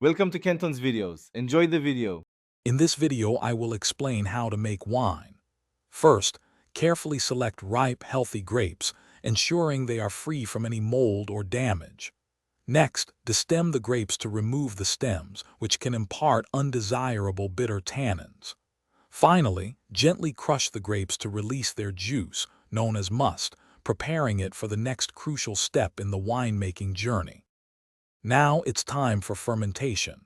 Welcome to Kenton's videos. Enjoy the video. In this video, I will explain how to make wine. First, carefully select ripe, healthy grapes, ensuring they are free from any mold or damage. Next, destem the grapes to remove the stems, which can impart undesirable bitter tannins. Finally, gently crush the grapes to release their juice, known as must, preparing it for the next crucial step in the winemaking journey. Now it's time for fermentation.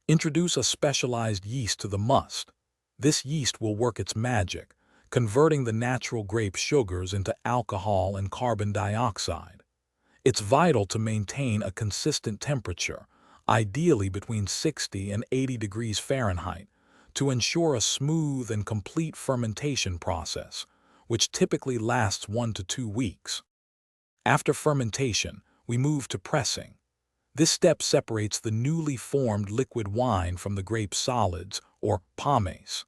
Introduce a specialized yeast to the must. This yeast will work its magic, converting the natural grape sugars into alcohol and carbon dioxide. It's vital to maintain a consistent temperature, ideally between 60 and 80 degrees Fahrenheit, to ensure a smooth and complete fermentation process, which typically lasts 1 to 2 weeks. After fermentation, we move to pressing. This step separates the newly formed liquid wine from the grape solids, or pomace.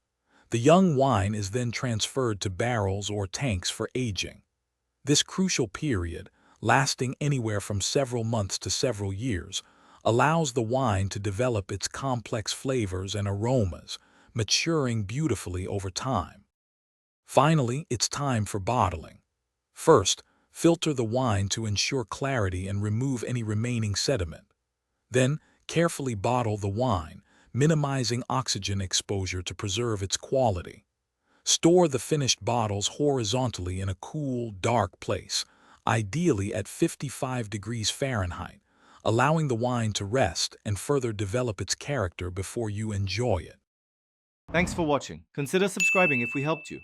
The young wine is then transferred to barrels or tanks for aging. This crucial period, lasting anywhere from several months to several years, allows the wine to develop its complex flavors and aromas, maturing beautifully over time. Finally, it's time for bottling. First, filter the wine to ensure clarity and remove any remaining sediment. Then, carefully bottle the wine, minimizing oxygen exposure to preserve its quality. Store the finished bottles horizontally in a cool, dark place, ideally at 55 degrees Fahrenheit, allowing the wine to rest and further develop its character before you enjoy it. Thanks for watching. Consider subscribing if we helped you.